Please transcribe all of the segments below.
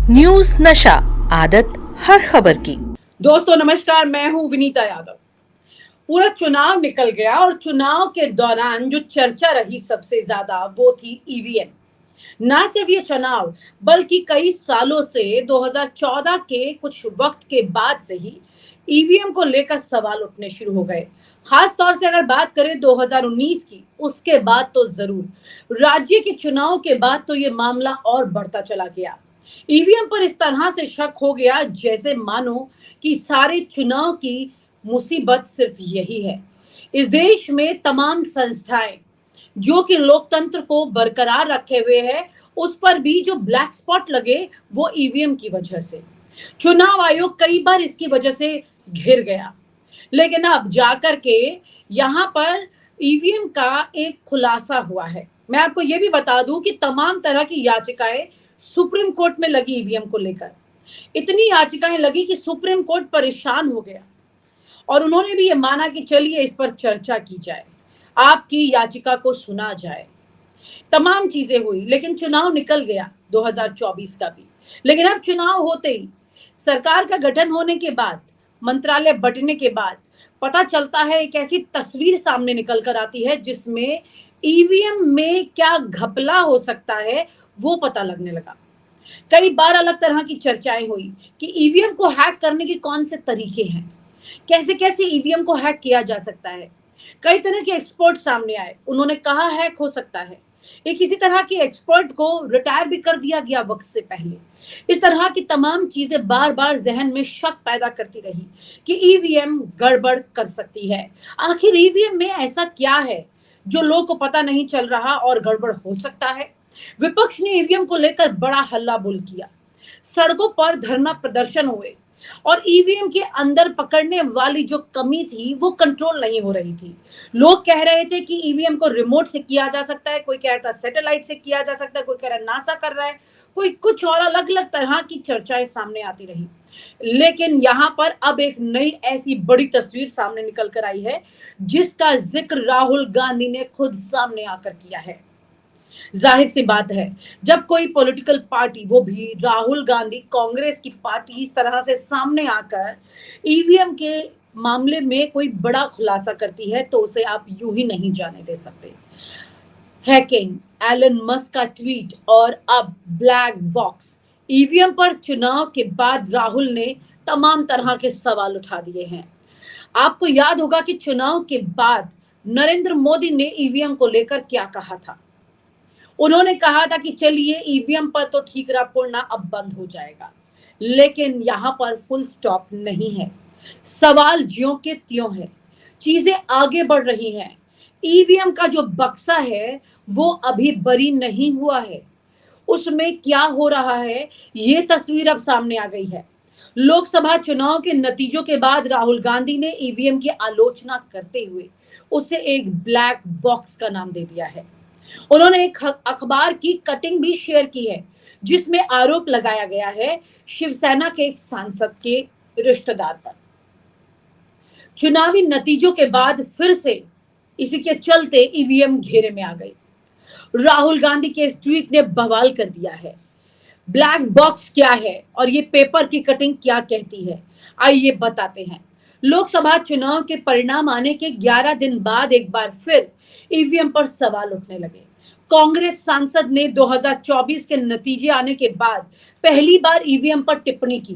News नशा, आदत हर खबर की। दोस्तों नमस्कार, मैं हूं विनीता यादव। पूरा चुनाव निकल गया और चुनाव के दौरान जो चर्चा रही सबसे ज्यादा वो थी ईवीएम। ना सिर्फ ये चुनाव बल्कि कई सालों से 2014 के कुछ वक्त के बाद से ही ईवीएम को लेकर सवाल उठने शुरू हो गए। खास तौर से अगर बात करें 2019 की, उसके बाद तो जरूर, राज्य के चुनाव के बाद तो ये मामला और बढ़ता चला गया। ईवीएम पर इस तरह से शक हो गया जैसे मानो कि सारे चुनाव की मुसीबत सिर्फ यही है। इस देश में तमाम संस्थाएं जो कि लोकतंत्र को बरकरार रखे हुए है, उस पर भी जो ब्लैक स्पॉट लगे वो ईवीएम की वजह से। चुनाव आयोग कई बार इसकी वजह से घिर गया, लेकिन अब जाकर के यहाँ पर ईवीएम का एक खुलासा हुआ है। मैं आपको ये भी बता दूं कि तमाम तरह की याचिकाएं सुप्रीम कोर्ट में लगी ईवीएम को लेकर। इतनी याचिकाएं लगी कि सुप्रीम कोर्ट परेशान हो गया और उन्होंने भी ये माना कि चलिए इस पर चर्चा की जाए, आपकी याचिका को सुना जाए। तमाम चीजें हुई, लेकिन चुनाव निकल गया 2024 का भी। लेकिन अब चुनाव होते ही, सरकार का गठन होने के बाद, मंत्रालय बंटने के बाद पता चलता है, एक ऐसी तस्वीर सामने निकल कर आती है जिसमें ईवीएम में क्या घपला हो सकता है वो पता लगने लगा। कई बार अलग तरह की चर्चाएं हुई कि ईवीएम को हैक करने के कौन से तरीके हैं, कैसे कैसे ईवीएम को हैक किया जा सकता है। कई तरह के एक्सपर्ट सामने आए, उन्होंने कहा हैक हो सकता है। एक इसी तरह के एक्सपर्ट को रिटायर भी कर दिया गया वक्त से पहले। इस तरह की तमाम चीजें बार बार जहन में शक पैदा करती रही कि ईवीएम गड़बड़ कर सकती है। आखिर ईवीएम में ऐसा क्या है जो लोगों को पता नहीं चल रहा और गड़बड़ हो सकता है। विपक्ष ने ईवीएम को लेकर बड़ा हल्ला बोल किया, सड़कों पर धरना प्रदर्शन हुए और ईवीएम के अंदर पकड़ने वाली जो कमी थी वो कंट्रोल नहीं हो रही थी। लोग कह रहे थे कि ईवीएम को रिमोट से किया जा सकता है, कोई कह रहा था सैटेलाइट से किया जा सकता है, कोई कह रहा नासा कर रहा है, कोई कुछ और अलग अलग तरह की चर्चाएं सामने आती रही। लेकिन यहाँ पर अब एक नई ऐसी बड़ी तस्वीर सामने निकल कर आई है जिसका जिक्र राहुल गांधी ने खुद सामने आकर किया है। जाहिर सी बात है, जब कोई पॉलिटिकल पार्टी, वो भी राहुल गांधी कांग्रेस की पार्टी, इस तरह से सामने आकर ईवीएम के मामले में कोई बड़ा खुलासा करती है तो उसे आप यूं ही नहीं जाने दे सकते। हैकिंग, एलन मस्क का ट्वीट और अब ब्लैक बॉक्स, ईवीएम पर चुनाव के बाद राहुल ने तमाम तरह के सवाल उठा दिए हैं। आपको याद होगा कि चुनाव के बाद नरेंद्र मोदी ने ईवीएम को लेकर क्या कहा था। उन्होंने कहा था कि चलिए ईवीएम पर तो ठीकरा फोड़ना अब बंद हो जाएगा, लेकिन यहाँ पर फुल स्टॉप नहीं है। सवाल ज्यों के त्यों है, चीजें आगे बढ़ रही हैं। ईवीएम का जो बक्सा है वो अभी बरी नहीं हुआ है, उसमें क्या हो रहा है ये तस्वीर अब सामने आ गई है। लोकसभा चुनाव के नतीजों के बाद राहुल गांधी ने ईवीएम की आलोचना करते हुए उसे एक ब्लैक बॉक्स का नाम दे दिया है। उन्होंने एक अखबार की कटिंग भी शेयर की है जिसमें आरोप लगाया गया है शिवसेना के एक सांसद के रिश्तेदार पर। चुनावी नतीजों के बाद फिर से इसी के चलते ईवीएम घेरे में आ गई। राहुल गांधी के इस ट्वीट ने बवाल कर दिया है। ब्लैक बॉक्स क्या है और ये पेपर की कटिंग क्या कहती है, आइए बताते हैं। लोकसभा चुनाव के परिणाम आने के 11 दिन बाद एक बार फिर ईवीएम पर सवाल उठने लगे। कांग्रेस सांसद ने 2024 के नतीजे आने के बाद पहली बार ईवीएम पर टिप्पणी की।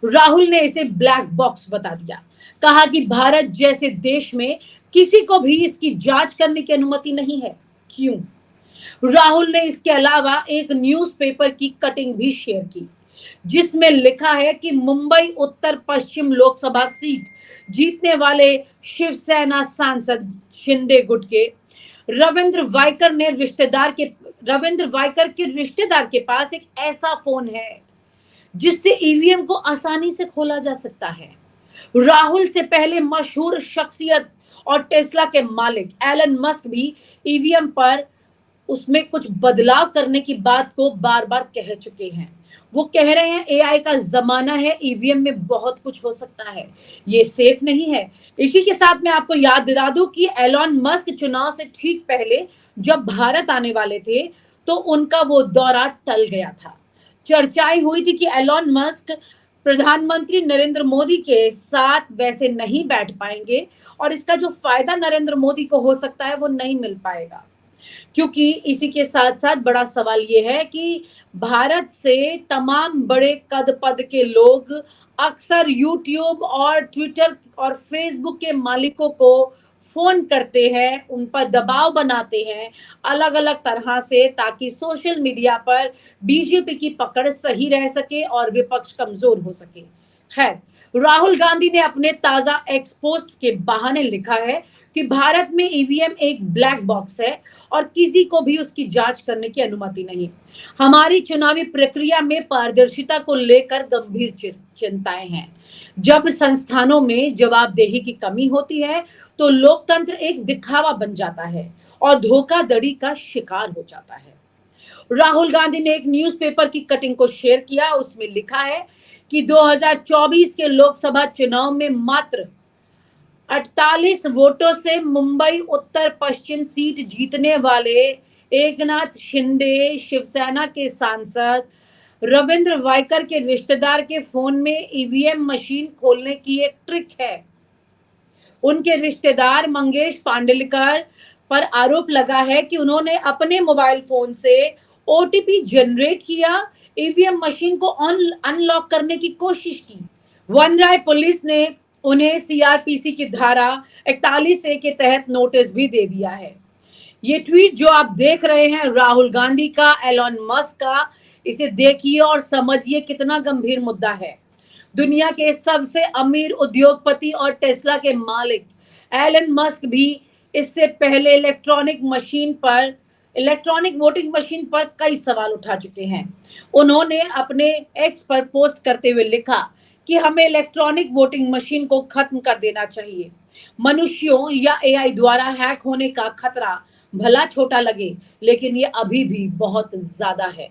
राहुल ने इसे ब्लैक बॉक्स बता दिया, कहा कि भारत जैसे देश में किसी को भी इसकी जांच करने की अनुमति नहीं है। क्यों? राहुल ने इसके अलावा एक न्यूज़पेपर की कटिंग भी शेयर की जिसमें लिखा है कि मुंबई उत्तर पश्चिम लोकसभा सीट जीतने वाले शिवसेना सांसद शिंदे गुट के रविंद्र वाइकर के रिश्तेदार के पास एक ऐसा फोन है जिससे ईवीएम को आसानी से खोला जा सकता है। राहुल से पहले मशहूर शख्सियत और टेस्ला के मालिक एलन मस्क भी ईवीएम पर उसमें कुछ बदलाव करने की बात को बार बार कह चुके हैं। वो कह रहे हैं एआई का जमाना है, ईवीएम में बहुत कुछ हो सकता है, ये सेफ नहीं है। इसी के साथ मैं आपको याद दिला दूं कि एलन मस्क चुनाव से ठीक पहले जब भारत आने वाले थे तो उनका वो दौरा टल गया था। चर्चाएं हुई थी कि एलॉन मस्क प्रधानमंत्री नरेंद्र मोदी के साथ वैसे नहीं बैठ पाएंगे और इसका जो फायदा नरेंद्र मोदी को हो सकता है वो नहीं मिल पाएगा। क्योंकि इसी के साथ साथ बड़ा सवाल ये है कि भारत से तमाम बड़े कद पद के लोग अक्सर यूट्यूब और ट्विटर और फेसबुक के मालिकों को फोन करते हैं, उन पर दबाव बनाते हैं अलग अलग तरह से, ताकि सोशल मीडिया पर बीजेपी की पकड़ सही रह सके और विपक्ष कमजोर हो सके। खैर, राहुल गांधी ने अपने ताजा एक्स पोस्ट के बहाने लिखा है कि भारत में ईवीएम एक ब्लैक बॉक्स है और किसी को भी उसकी जांच करने की अनुमति नहीं। हमारी चुनावी प्रक्रिया में पारदर्शिता को लेकर गंभीर चिंताएं हैं। जब संस्थानों में जवाबदेही की कमी होती है तो लोकतंत्र एक दिखावा बन जाता है और धोखाधड़ी का शिकार हो जाता है। राहुल गांधी ने एक न्यूज़पेपर की कटिंग को शेयर किया, उसमें लिखा है कि 2024 के लोकसभा चुनाव में मात्र 48 वोटों से मुंबई उत्तर पश्चिम सीट जीतने वाले एकनाथ शिंदे शिवसेना के सांसद रविंद्र वायकर के रिश्तेदार के फोन में ईवीएम मशीन खोलने की एक ट्रिक है। उनके रिश्तेदार मंगेश पांडलिकर पर आरोप लगा है कि उन्होंने अपने मोबाइल फोन से ओटीपी जनरेट किया, ईवीएम मशीन को अनलॉक करने की कोशिश की। वनराय पुलिस ने उन्हें सीआरपीसी की धारा 41A के तहत नोटिस भी दे दिया है। ये ट्वीट जो आप देख रहे हैं राहुल गांधी का, एलॉन मस्क का, इसे देखिए और समझिए कितना गंभीर मुद्दा है। दुनिया के सबसे अमीर उद्योगपति और टेस्ला के मालिक एलन मस्क भी इससे पहले इलेक्ट्रॉनिक वोटिंग मशीन पर कई सवाल उठा चुके हैं। उन्होंने अपने एक्स पर पोस्ट करते हुए लिखा कि हमें इलेक्ट्रॉनिक वोटिंग मशीन को खत्म कर देना चाहिए। मनुष्यों या एआई द्वारा हैक होने का खतरा भला छोटा लगे, लेकिन ये अभी भी बहुत ज्यादा है।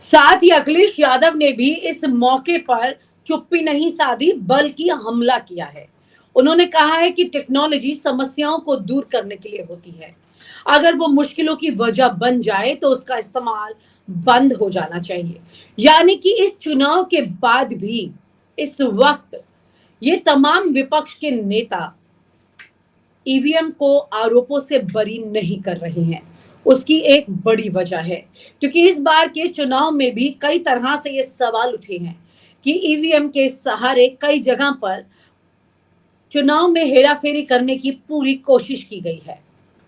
साथ ही अखिलेश यादव ने भी इस मौके पर चुप्पी नहीं साधी बल्कि हमला किया है। उन्होंने कहा है कि टेक्नोलॉजी समस्याओं को दूर करने के लिए होती है, अगर वो मुश्किलों की वजह बन जाए तो उसका इस्तेमाल बंद हो जाना चाहिए। यानी कि इस चुनाव के बाद भी इस वक्त ये तमाम विपक्ष के नेता ईवीएम को आरोपों से बरी नहीं कर रहे हैं। उसकी एक बड़ी वजह है क्योंकि इस बार के चुनाव में भी कई तरह से ये सवाल उठे हैं कि ईवीएम के सहारे कई जगह पर चुनाव में हेराफेरी करने की पूरी कोशिश की गई है।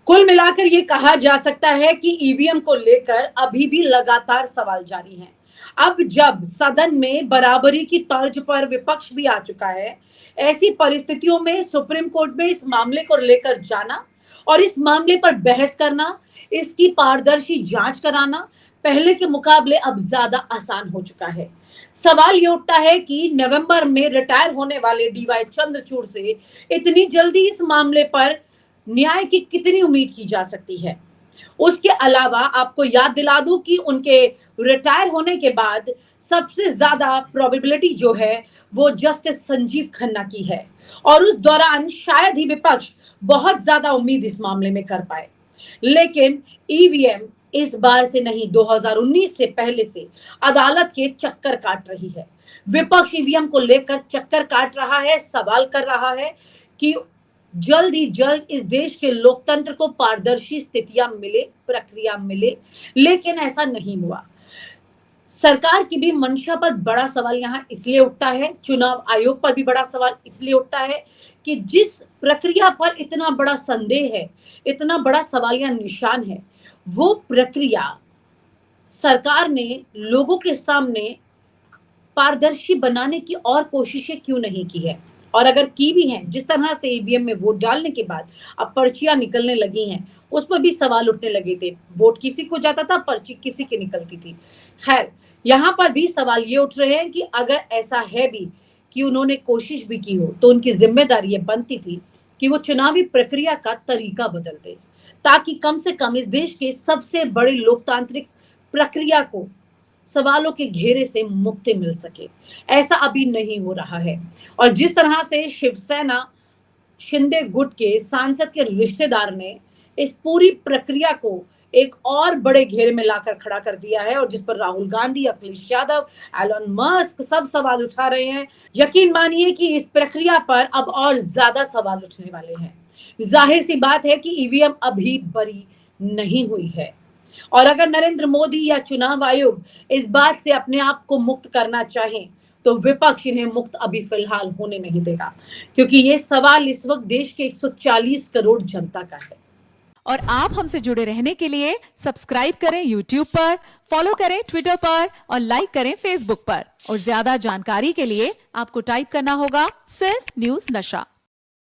कुल मिलाकर ये कहा जा सकता है कि ईवीएम को लेकर अभी भी लगातार सवाल जारी हैं। अब जब सदन में बराबरी की तर्ज पर विपक्ष भी आ चुका है, ऐसी परिस्थितियों में सुप्रीम कोर्ट में इस मामले को लेकर जाना और इस मामले पर बहस करना, इसकी पारदर्शी जांच कराना पहले के मुकाबले अब ज्यादा आसान हो चुका है। सवाल ये उठता है कि नवंबर में रिटायर होने वाले डीवाई चंद्रचूड़ से इतनी जल्दी इस मामले पर न्याय की कितनी उम्मीद की जा सकती है। उसके अलावा आपको याद दिला दूं कि उनके रिटायर होने के बाद सबसे ज्यादा प्रोबेबिलिटी जो है वो जस्टिस संजीव खन्ना की है और उस दौरान शायद ही विपक्ष बहुत ज्यादा उम्मीद इस मामले में कर पाए। लेकिन ईवीएम इस बार से नहीं, 2019 से पहले से अदालत के चक्कर काट रही है। विपक्ष ईवीएम को लेकर चक्कर काट रहा है, सवाल कर रहा है कि जल्द ही जल्द इस देश के लोकतंत्र को पारदर्शी स्थितियां मिले, प्रक्रिया मिले, लेकिन ऐसा नहीं हुआ। सरकार की भी मंशा पर बड़ा सवाल यहाँ इसलिए उठता है, चुनाव आयोग पर भी बड़ा सवाल इसलिए उठता है कि जिस प्रक्रिया पर इतना बड़ा संदेह है, इतना बड़ा सवालिया निशान है, वो प्रक्रिया सरकार ने लोगों के सामने पारदर्शी बनाने की और कोशिशें क्यों नहीं की है। और अगर की भी हैं, जिस तरह से ईवीएम में वोट डालने के बाद अब पर्चियां निकलने लगी हैं, उस पर भी सवाल उठने लगे थे। वोट किसी को जाता था, पर्ची किसी की निकलती थी। खैर, यहाँ पर भी सवाल ये उठ रहे हैं कि अगर ऐसा है भी कि उन्होंने कोशिश भी की हो तो उनकी जिम्मेदारी ये बनती थी कि वो चुनावी प्रक्रिया का तरीका बदल दे, ताकि कम से कम इस देश के सबसे बड़े लोकतांत्रिक प्रक्रिया को सवालों के घेरे से मुक्ति मिल सके। ऐसा अभी नहीं हो रहा है और जिस तरह से शिवसेना शिंदे गुट के सांसद के रिश्तेदार ने इस पूरी प्रक्रिया को एक और बड़े घेरे में लाकर खड़ा कर दिया है और जिस पर राहुल गांधी, अखिलेश यादव, एलन मस्क सब सवाल उठा रहे हैं। यकीन मानिए कि इस प्रक्रिया पर अब और ज्यादा सवाल उठने वाले हैं। जाहिर सी बात है कि ईवीएम अभी बरी नहीं हुई है और अगर नरेंद्र मोदी या चुनाव आयोग इस बात से अपने आप को मुक्त करना चाहें तो विपक्ष इन्हें मुक्त अभी फिलहाल होने नहीं देगा, क्योंकि ये सवाल इस वक्त देश के 140 करोड़ जनता का है। और आप हमसे जुड़े रहने के लिए सब्सक्राइब करें YouTube पर, फॉलो करें Twitter पर और लाइक करें Facebook पर। और ज्यादा जानकारी के लिए आपको टाइप करना होगा सिर्फ न्यूज नशा।